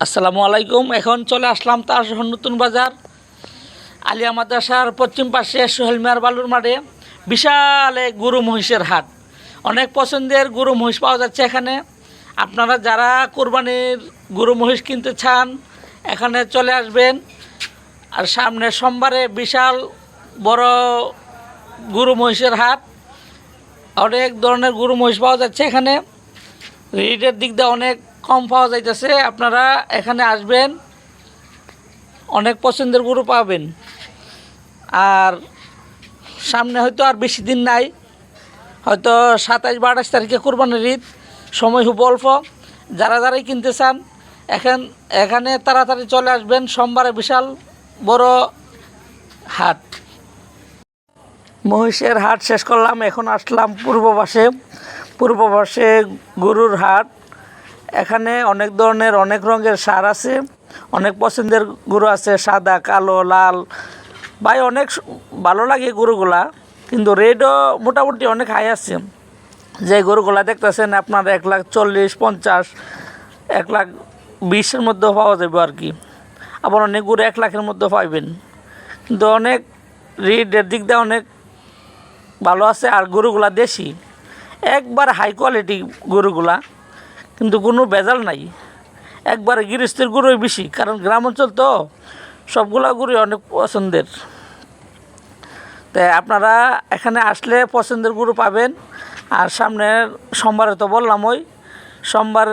আসসালামু আলাইকুম। এখন চলে আসলাম তার নতুন বাজার আলিয়া মাদ্রাসার পশ্চিম পাশে সোহেল মিয়ার বালুর মাঠে বিশাল এক গরু মহিষের হাট। অনেক পছন্দের গরু মহিষ পাওয়া যাচ্ছে এখানে। আপনারা যারা কোরবানির গরু মহিষ কিনতে চান এখানে চলে আসবেন। আর সামনে সোমবারে বিশাল বড় গরু মহিষের হাট, অনেক ধরনের গরু মহিষ পাওয়া যাচ্ছে এখানে। রেটের দিক দিয়ে অনেক কম পাওয়া যাইতেছে। আপনারা এখানে আসবেন, অনেক পছন্দের গরু পাবেন। আর সামনে হয়তো আর বেশি দিন নাই, হয়তো 27-28 তারিখে কোরবানির ঈদ, সময় খুব অল্প। যারাই কিনতে চান এখানে তাড়াতাড়ি চলে আসবেন। সোমবারে বিশাল বড় হাট, মহিষের হাট শেষ করলাম। এখন আসলাম পূর্ব পাশে গরুর হাট। এখানে অনেক ধরনের অনেক রঙের সার আছে, অনেক পছন্দের গরু আছে, সাদা, কালো, লাল। ভাই অনেক ভালো লাগে গরুগুলা, কিন্তু রেটও মোটামুটি অনেক হাই আছে। যে গরুগুলা দেখতেছেন আপনার 1,40,50, 1,20,000 মধ্যেও পাওয়া যাবে আর কি। আবার অনেক গরু 1 লাখের মধ্যে পাইবেন, কিন্তু অনেক রেটের দিক দিয়ে অনেক ভালো আছে। আর গরুগুলা দেশি, একবার হাই কোয়ালিটি গরুগুলা, কিন্তু কোনো ভেজাল নাই। একবারে গৃহস্থের গরুই বেশি, কারণ গ্রাম অঞ্চল তো সবগুলা গরুই অনেক পছন্দের। তাই আপনারা এখানে আসলে পছন্দের গরু পাবেন। আর সামনের সোমবারে তো বললাম, ওই সোমবার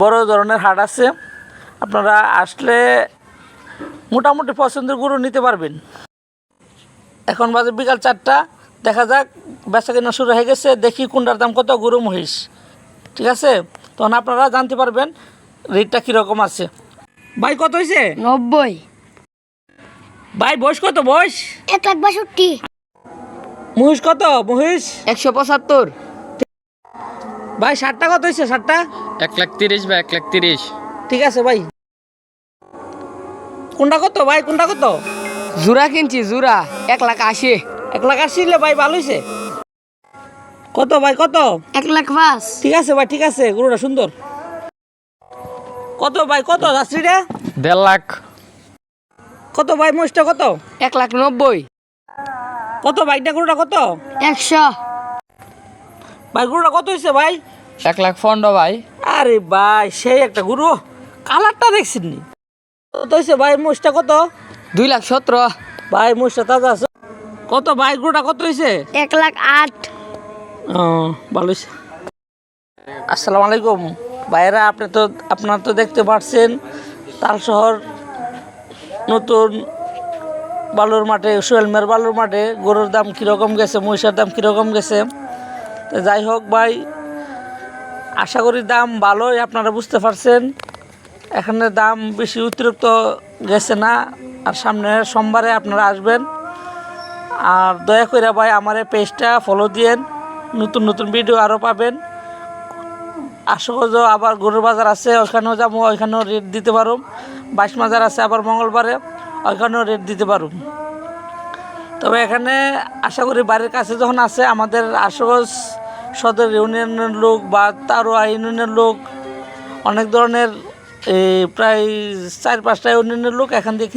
বড় ধরনের হাট আছে। আপনারা আসলে মোটামুটি পছন্দের গরু নিতে পারবেন। এখন বাজে বিকাল 4টা, দেখা যাক বেচা কেনা শুরু হয়ে গেছে। দেখি কোনটার দাম কত, গরু মহিষ। ঠিক আছে, তখন আপনারা জানতে পারবেন রেটটা কীরকম আছে। ভাই কত হয়েছে? 90। ভাই বয়স কত? বয়স 1,62। মহিষ কত? মহিষ 175। ভাই ষাটটা কত হয়েছে? ষাটটা 1,30,000 বা 1,30,000। ঠিক আছে ভাই। কোনটা কত ভাই? কোনটা কত? জোড়া কিনছি, জোড়া 1,80,000। 1,80,000 ভাই, ভালো হয়েছে। কত ভাই? কত? 1,05,000। ঠিক আছে ভাই, ঠিক আছে, গরুটা সুন্দর। কত ভাই? কত যাত্রীটা? 1.5 লাখ। কত ভাই? মহিষটা কত? 1,90,000। কত ভাইটা? গরুটা কত? 100। ভাই গরুটা কত হয়েছে ভাই? 1,15,000 ভাই। আরে ভাই সেই একটা গরু, কালারটা দেখছেন নি? কত হয়েছে ভাই? মহিষটা কত? 2,17,000। ভাই মহিষটা তাজা আছে। কত ভাই? গরুটা কত হয়েছে? 1,08,000। ও ভালো হয়েছে। আসসালামু আলাইকুম ভাইয়েরা, আপনারা তো দেখতে পাচ্ছেন তাল শহর নতুন বালুর মাঠে, সোহেল মিয়ার বালুর মাঠে গরুর দাম কীরকম গেছে, মহিষের দাম কীরকম গেছে। তো যাই হোক ভাই, আশা করি দাম ভালোই, আপনারা বুঝতে পারছেন। এখানে দাম বেশি অতিরিক্ত গেছে না। আর সামনে সোমবারে আপনারা আসবেন। আর দয়া করে ভাই আমার এই পেজটা ফলো দিয়েন, নতুন নতুন ভিডিও আরও পাবেন। আশুগঞ্জ আবার গরুর বাজার আছে, ওইখানেও যাবো, ওইখানেও রেট দিতে পারো। 22 বাজার আছে আবার মঙ্গলবারে, ওইখানেও রেট দিতে পারো। তবে এখানে আশা করি বাড়ির কাছে যখন আছে, আমাদের আশুগঞ্জ সদর ইউনিয়নের লোক বা তারোয়া ইউনিয়নের লোক, অনেক ধরনের প্রায় 4-5টা ইউনিয়নের লোক এখান দিয়ে